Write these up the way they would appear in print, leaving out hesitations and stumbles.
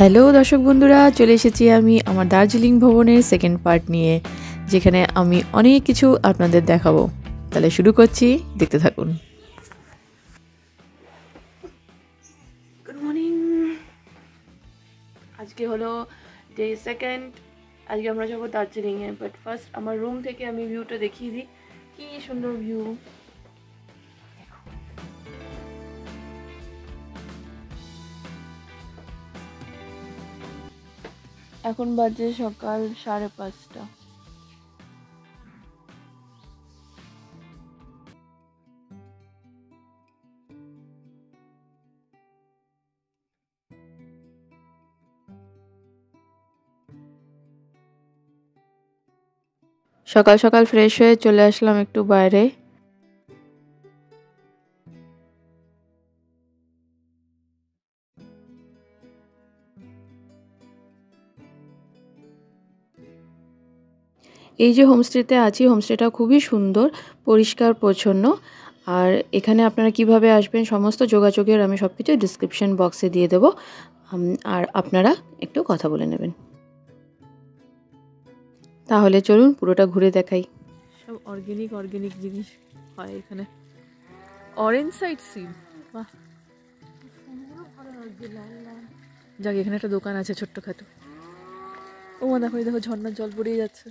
Hello দর্শক বন্ধুরা, চলে এসেছি আমি আমার দার্জিলিং ভ্রমণের সেকেন্ড পার্ট নিয়ে, যেখানে আমি অনেক কিছু আপনাদের দেখাবো। তাহলে শুরু করছি, দেখতে থাকুন। Good morning. আজকে হলো ডে সেকেন্ড। আজকে আমরা যাবো দার্জিলিংয়ে, বাট ফার্স্ট আমার রুম থেকে আমি ভিউটা দেখিয়ে দিই। কি সুন্দর ভিউ। এখন বাজে সকাল 5:30। সকাল সকাল ফ্রেশ হয়ে চলে আসলাম একটু বাইরে। এই যে হোমস্টেতে আছি, হোমস্টেটা খুবই সুন্দর, পরিষ্কার পরিচ্ছন্ন। আর এখানে আপনারা কিভাবে আসবেন সমস্ত যোগাযোগের আমি সব কিছু ডিসক্রিপশন বক্সে দিয়ে দেবো। আর আপনারা একটু কথা বলে নেবেন। তাহলে চলুন পুরোটা ঘুরে দেখাই। সব অর্গানিক জিনিস হয় এখানে। অরেঞ্জ সাইড সিড, বাহ, ভালো লাগছে, লাল লাল। যাক, এখানে একটা দোকান আছে ছোট্টখাটো। ও মা, দেখো দেখো, ঝর্ণার জল পড়িয়ে যাচ্ছে।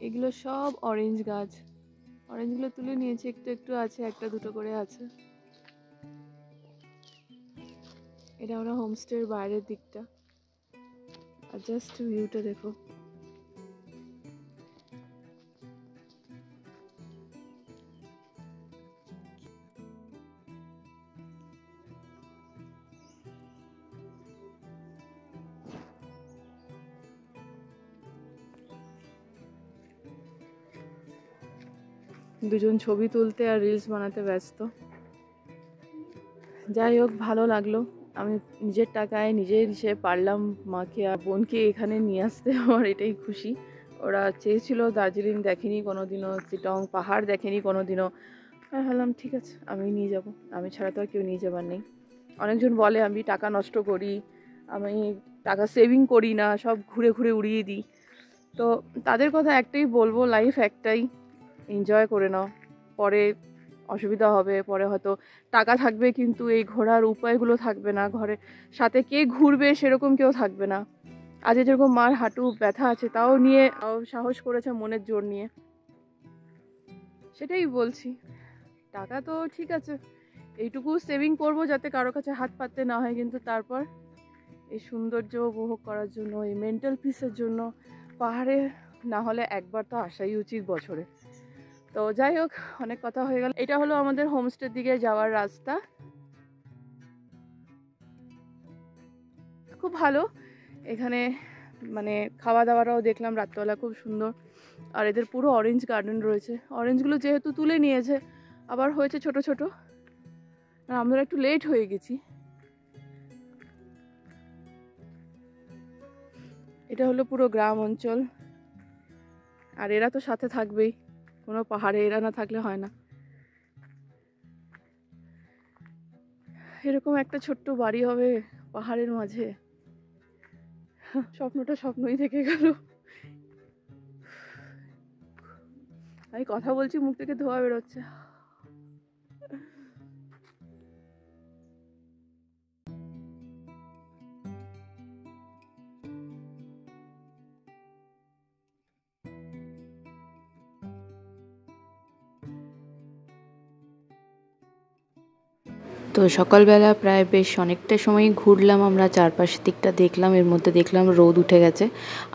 এগুলো সব অরেঞ্জ গাছ। অরেঞ্জগুলো তুলে নিয়েছি, একটু একটু আছে, একটা দুটো করে আছে। এটা আমরা হোমস্টের বাইরের দিকটা, আর জাস্ট ভিউটা দেখো। দুজন ছবি তুলতে আর রিলস বানাতে ব্যস্ত। যাই হোক, ভালো লাগলো। আমি নিজের টাকায় নিজের হিসেবে পারলাম মাকে আর বোনকে এখানে নিয়ে আসতে। আমার এটাই খুশি। ওরা চেয়েছিল, দার্জিলিং দেখেনি কোনোদিনও, চিটং পাহাড় দেখেনি কোনোদিনও। আমি ভাবলাম ঠিক আছে, আমি নিয়ে যাব। আমি ছাড়া তো আর কেউ নিয়ে যাবার নেই। অনেকজন বলে আমি টাকা নষ্ট করি, আমি টাকা সেভিং করি না, সব ঘুরে ঘুরে উড়িয়ে দিই। তো তাদের কথা একটাই বলবো, লাইফ একটাই, এনজয় করে নাও। পরে অসুবিধা হবে, পরে হয়তো টাকা থাকবে কিন্তু এই ঘোরার উপায়গুলো থাকবে না, ঘরে সাথে কে ঘুরবে সেরকম কেউ থাকবে না। আজ যেরকম মার হাঁটু ব্যথা আছে, তাও নিয়ে সাহস করেছে মনের জোর নিয়ে। সেটাই বলছি, টাকা তো ঠিক আছে, এইটুকু সেভিং করব যাতে কারো কাছে হাত পাততে না হয়, কিন্তু তারপর এই সৌন্দর্য উপভোগ করার জন্য, এই মেন্টাল পিসের জন্য পাহাড়ে না হলে একবার তো আসাই উচিত বছরে। তো যাই হোক, অনেক কথা হয়ে গেল। এটা হলো আমাদের হোমস্টের দিকে যাওয়ার রাস্তা। খুব ভালো এখানে, মানে খাওয়া দাওয়াটাও দেখলাম রাত্রবেলা, খুব সুন্দর। আর এদের পুরো অরেঞ্জ গার্ডেন রয়েছে। অরেঞ্জগুলো যেহেতু তুলে নিয়েছে, আবার হয়েছে ছোট ছোট, আর আমরা একটু লেট হয়ে গেছি। এটা হলো পুরো গ্রাম অঞ্চল, আর এরা তো সাথে থাকবেই, কোনো পাহাড়ে এরা না থাকলে হয় না। এরকম একটা ছোট্ট বাড়ি হবে পাহাড়ের মাঝে, স্বপ্নটা স্বপ্নই থেকে গেল। আমি কথা বলছি, মুখ থেকে ধোঁয়া বেরোচ্ছে। তো সকালবেলা প্রায় বেশ অনেকটা সময় ঘুরলাম আমরা, চারপাশের দিকটা দেখলাম। এর মধ্যে দেখলাম রোদ উঠে গেছে,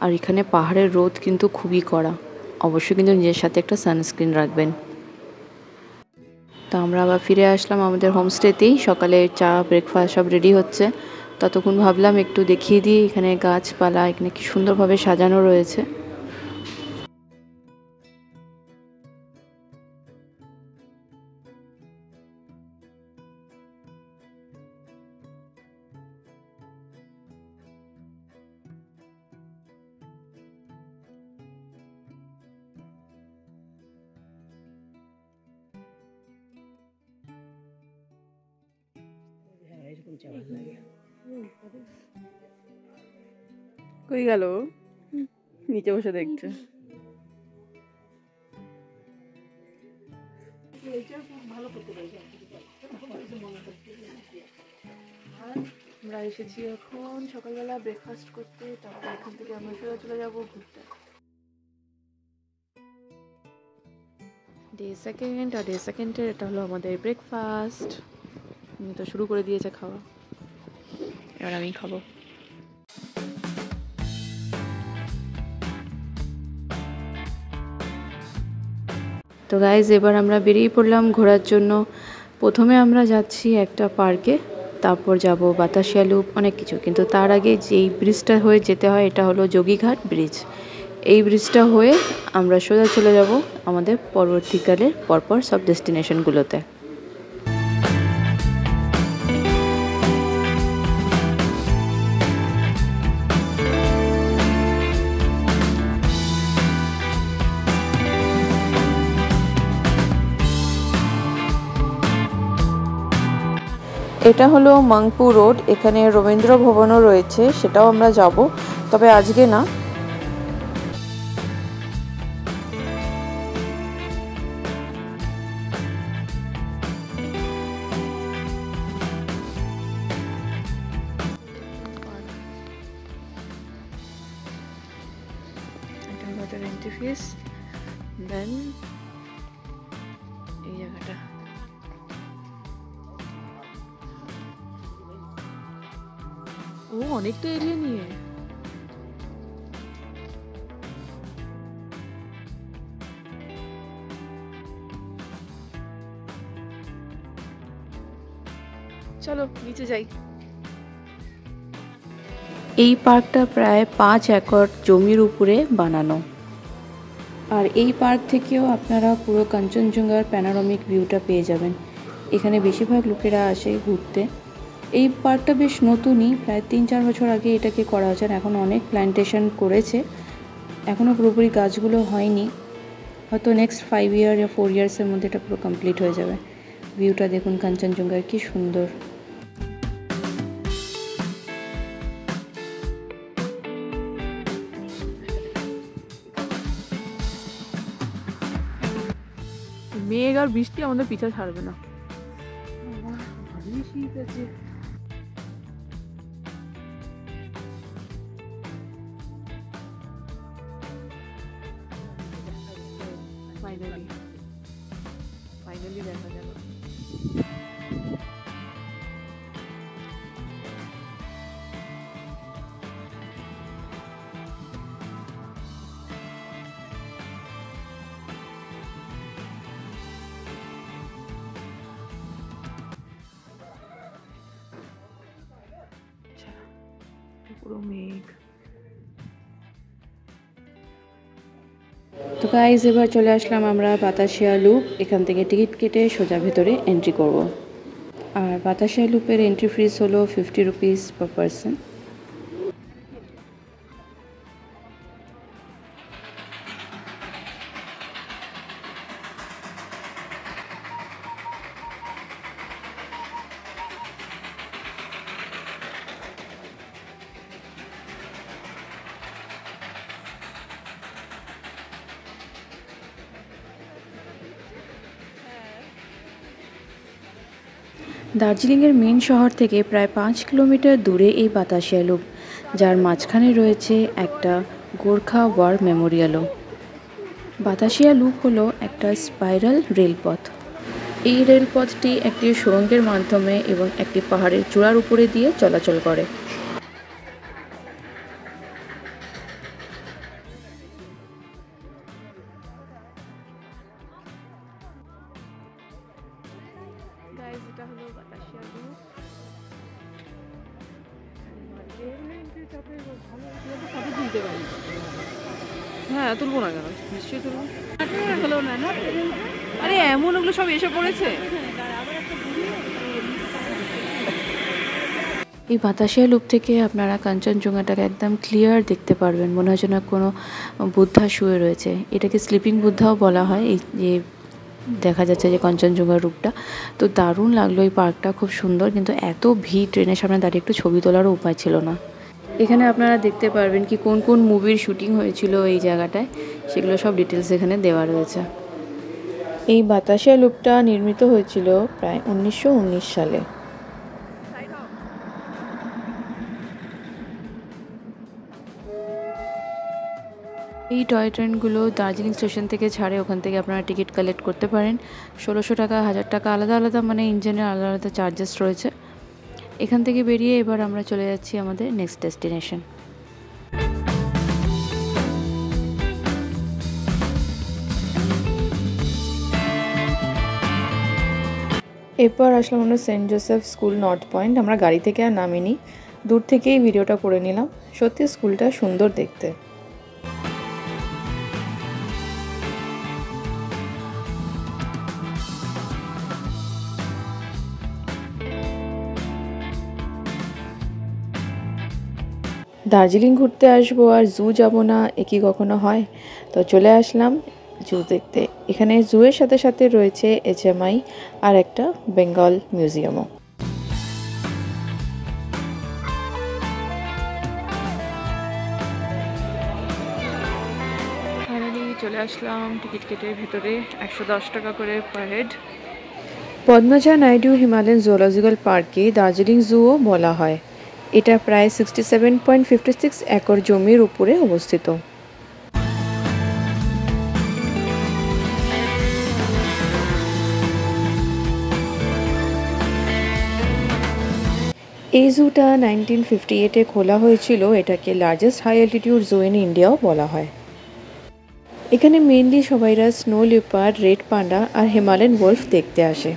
আর এখানে পাহাড়ের রোদ কিন্তু খুবই কড়া। অবশ্যই কিন্তু নিজের সাথে একটা সানস্ক্রিন রাখবেন। তো আমরা আবার ফিরে আসলাম আমাদের হোমস্টেতেই। সকালে চা ব্রেকফাস্ট সব রেডি হচ্ছে। ততক্ষণ ভাবলাম একটু দেখিয়ে দিই এখানে গাছপালা, এখানে কি সুন্দরভাবে সাজানো রয়েছে। কই গেল? নিচে বসে দেখছে। আমরা এসেছি এখন সকালবেলা ব্রেকফাস্ট করতে, তারপর এখান থেকে আমরা সোজা চলে যাবো ঘুরতে। ডে সেকেন্ড, আর ডে সেকেন্ডের এটা হলো আমাদের ব্রেকফাস্ট। তো শুরু করে দিয়েছে খাওয়া, এবার আমি খাবো। তো গাইজ এবার আমরা বেরিয়ে পড়লাম ঘোরার জন্য। প্রথমে আমরা যাচ্ছি একটা পার্কে, তারপর যাব বাতাসিয়া লুপ, অনেক কিছু। কিন্তু তার আগে যেই ব্রিজটা হয়ে যেতে হয় এটা হলো যোগীঘাট ব্রিজ। এই ব্রিজটা হয়ে আমরা সোজা চলে যাব আমাদের পরবর্তীকালে পরপর সব ডেস্টিনেশনগুলোতে। এটা হলো মাংপু রোড, এখানে রবীন্দ্র ভবনও রয়েছে, সেটাও আমরা যাব, তবে আজকে না। এন্ট্রি ফিস, দেন এই জায়গাটা। ও অনেকটা এরিয়া নিয়ে। চলো নিচে যাই। এই পার্কটা প্রায় 5 একর জমির উপরে বানানো, আর এই পার্ক থেকেও আপনারা পুরো কাঞ্চনজঙ্ঘার প্যানোরামিক ভিউটা পেয়ে যাবেন। এখানে বেশিরভাগ লোকেরা আসে ঘুরতে। এই পার্কটা বেশ নতুনই, প্রায় 3-4 বছর আগে এটাকে করা হয়েছে। এখন অনেক প্ল্যান্টেশন করেছে, এখনও পুরোপুরি গাছগুলো হয়নি। হয়তো নেক্সট 5 ইয়ার বা 4 ইয়ার্সের মধ্যে এটা পুরো কমপ্লিট হয়ে যাবে। ভিউটা দেখুন কাঞ্চনজঙ্ঘার, কি সুন্দর। মেঘ আর বৃষ্টি আমাদের পিছা ছাড়বে না। শীত আছে। ফাইনালি দেখা গেল। পুরো মেঘ। তো গাইজ এবার চলে আসলাম আমরা বাতাসিয়া লুপ। এখান থেকে টিকিট কেটে সোজা ভেতরে এন্ট্রি করব। আর বাতাসিয়া লুপের এন্ট্রি ফিস হলো 50 রুপিস পার পারসন। দার্জিলিংয়ের মেন শহর থেকে প্রায় 5 কিলোমিটার দূরে এই বাতাসিয়া লুপ, যার মাঝখানে রয়েছে একটা গোর্খা ওয়ার মেমোরিয়ালও। বাতাসিয়া লুপ হলো একটা স্পাইরাল রেলপথ। এই রেলপথটি একটি সুড়ঙ্গের মাধ্যমে এবং একটি পাহাড়ের চূড়ার উপরে দিয়ে চলাচল করে। এটা হলো বাতাসিয়া লুপ। হ্যাঁ তুলবো না কেন, নিশ্চয়ই তুলবো। আরে এমন ওগুলো সব এসে পড়েছে। এই বাতাসিয়া লুপ থেকে আপনারা কাঞ্চনজঙ্ঘাটাকে একদম ক্লিয়ার দেখতে পারবেন, মনে হয় যেন কোনো বুদ্ধা শুয়ে রয়েছে। এটাকে স্লিপিং বুদ্ধাও বলা হয়। এই যে দেখা যাচ্ছে যে কাঞ্চনজঙ্ঘার রূপটা। তো দারুণ লাগলো এই পার্কটা, খুব সুন্দর, কিন্তু এত ভিড়, ট্রেনের সামনে দাঁড়িয়ে একটু ছবি তোলারও উপায় ছিল না। এখানে আপনারা দেখতে পারবেন কি কোন কোন মুভির শুটিং হয়েছিল এই জায়গাটায়, সেগুলো সব ডিটেলস এখানে দেওয়া রয়েছে। এই বাতাসিয়া লুপটা নির্মিত হয়েছিল প্রায় 1919 সালে। এই টয় ট্রেনগুলো দার্জিলিং স্টেশন থেকে ছাড়ে, ওখান থেকে আপনারা টিকিট কালেক্ট করতে পারেন। 1600 টাকা, 1000 টাকা, আলাদা আলাদা মানে ইঞ্জিনের আলাদা আলাদা চার্জেস রয়েছে। এখান থেকে বেরিয়ে এবার আমরা চলে যাচ্ছি আমাদের নেক্সট ডেস্টিনেশন। এরপর আসলাম আমরা Saint Joseph school North Point. আমরা গাড়ি থেকে আর নামিনি, দূর থেকেই ভিডিওটা করে নিলাম। সত্যি স্কুলটা সুন্দর দেখতে। দার্জিলিং ঘুরতে আসবো আর জু যাব না, এ কি কখনো হয়? তো চলে আসলাম জু দেখতে। এখানে জুয়ের সাথে সাথে রয়েছে HMI আর একটা বেঙ্গল মিউজিয়ামও। ফাইনালি চলে আসলাম টিকিট কেটে ভেতরে। 110 টাকা করে per head. Padmaja Naidu Himalayan zoological পার্কে দার্জিলিং জুও বলা হয়। এটা প্রায় 67.56 একর জমির উপরে অবস্থিত। এই জুটা 1958-এ খোলা হয়েছিল। এটাকে largest high altitude zoo in ইন্ডিয়াও বলা হয়। এখানে মেইনলি সবাইরা স্নো লিওপার্ড, রেড পান্ডা আর হিমালয়ান ওলফ দেখতে আসে।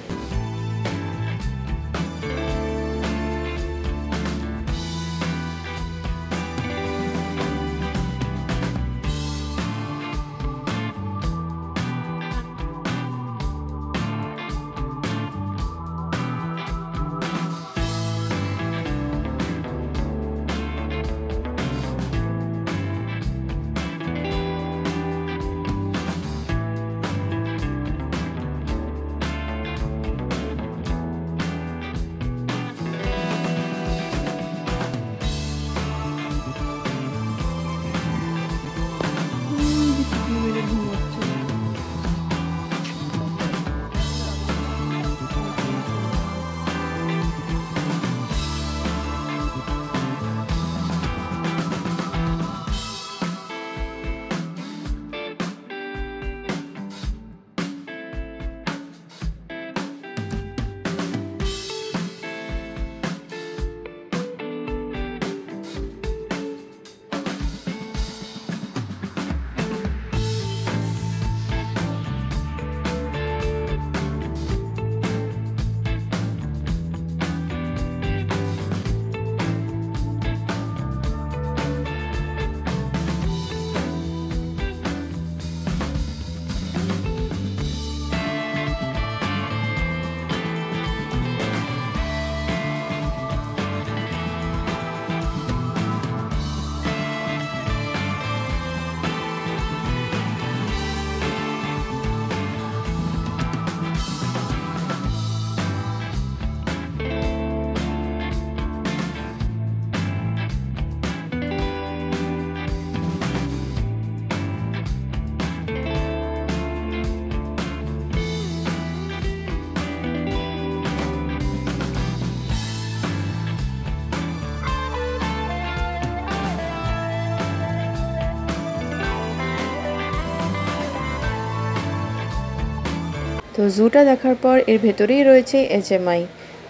তো জুটা দেখার পর এর ভেতরেই রয়েছে HMI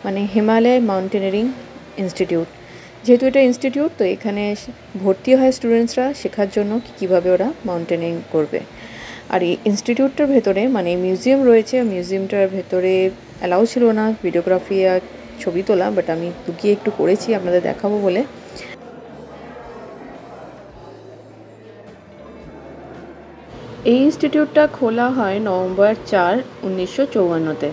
মানে হিমালয় মাউন্টেনিয়ারিং ইনস্টিটিউট। যেহেতু এটা ইনস্টিটিউট, তো এখানে ভর্তি হয় স্টুডেন্টসরা শেখার জন্য কীভাবে ওরা মাউন্টেনিং করবে। আর এই ইনস্টিটিউটটার ভেতরে মানে মিউজিয়াম রয়েছে। মিউজিয়ামটার ভেতরে অ্যালাউ ছিল না ভিডিওগ্রাফি আর ছবি তোলা, বাট আমি লুকিয়ে একটু করেছি আপনাদের দেখাবো বলে। এই ইনস্টিটিউটটা খোলা হয় নভেম্বর 4, 1954-তে।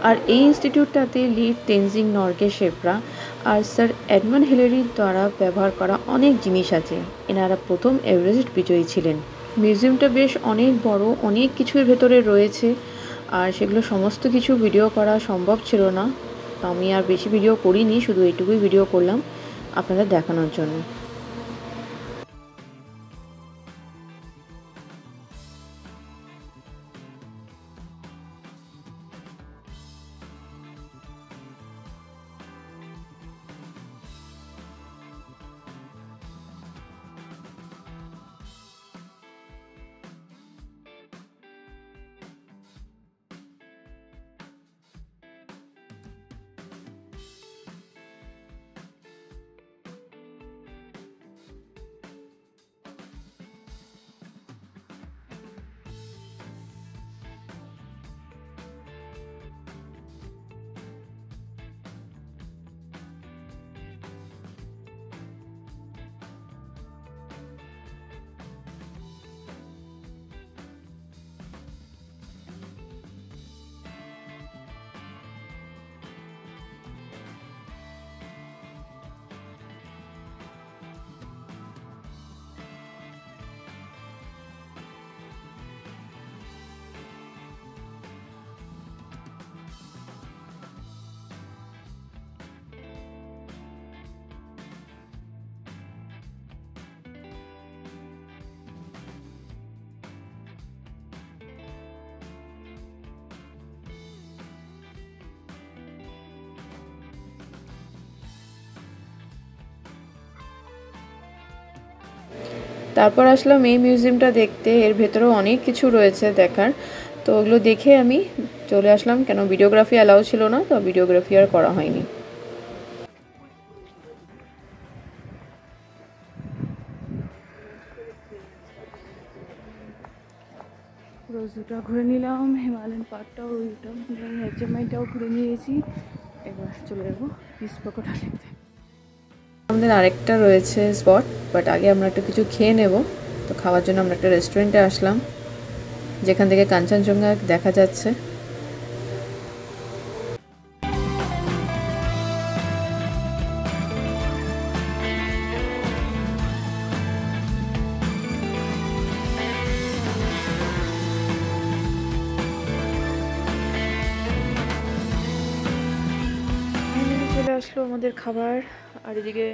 আর এই ইনস্টিটিউটটাতে লিড তেনজিং নরগে শেপরা আর স্যার এডমন্ড হিলারির দ্বারা ব্যবহার করা অনেক জিনিস আছে। এনারা প্রথম এভারেস্ট বিজয়ী ছিলেন। মিউজিয়ামটা বেশ অনেক বড়, অনেক কিছুর ভেতরে রয়েছে, আর সেগুলো সমস্ত কিছু ভিডিও করা সম্ভব ছিল না, তো আমি আর বেশি ভিডিও করিনি, শুধু এইটুকুই ভিডিও করলাম আপনাদের দেখানোর জন্য। তারপর আসলাম এই মিউজিয়ামটা দেখতে। এর ভেতরেও অনেক কিছু রয়েছে দেখার, তো ওগুলো দেখে আমি চলে আসলাম, কেন ভিডিওগ্রাফি অ্যালাউ ছিল না, তো ভিডিওগ্রাফি আর করা হয়নি। রোজুটা ঘুরে নিলাম, হিমালয়ান পার্কটাও, ওইটাও এইচএমআইটাও ঘুরে নিয়েছি। এবার চলে যাবো পিস পকোড়া খেতে। আমাদের আরেকটা রয়েছে স্পট, বাট আগে আমরা একটা কিছু খেয়ে নেব। তো খাওয়ার জন্য আমরা একটা রেস্টুরেন্টে আসলাম, যেখান থেকে কাঞ্চনজঙ্ঘা দেখা যাচ্ছে। চলে আসলো আমাদের খাবার, আর এদিকে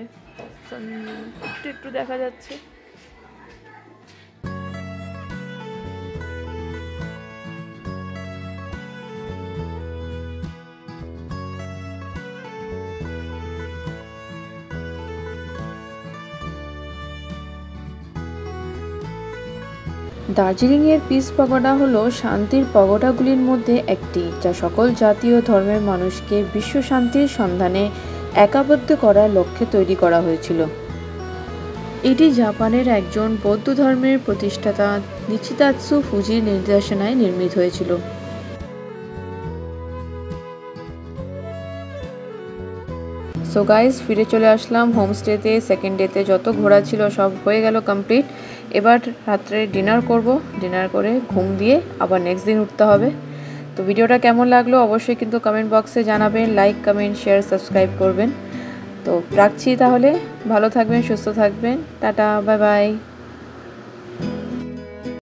একটু দেখা যাচ্ছে। দার্জিলিংয়ের পিস পাগোডা হলো শান্তির পাগোডাগুলির মধ্যে একটি, যা সকল জাতি ও ধর্মের মানুষকে বিশ্ব শান্তির সন্ধানে একাবদ্ধ করার লক্ষ্যে তৈরি করা হয়েছিল। এটি জাপানের একজন বৌদ্ধ ধর্মের প্রতিষ্ঠাতা নিচিতাৎসু ফুজির নির্দেশনায় নির্মিত হয়েছিল। সো গাইস, ফিরে চলে আসলাম হোমস্টেতে। সেকেন্ড ডেতে যত ঘোরা ছিল সব হয়ে গেল কমপ্লিট। এবার রাত্রে ডিনার করব, ডিনার করে ঘুম দিয়ে আবার নেক্সট দিন উঠতে হবে। তো ভিডিওটা কেমন লাগলো অবশ্যই কিন্তু কমেন্ট বক্সে জানাবেন, লাইক কমেন্ট শেয়ার সাবস্ক্রাইব করবেন। তো রাখছি তাহলে, ভালো থাকবেন, সুস্থ থাকবেন, টাটা, বাই বাই।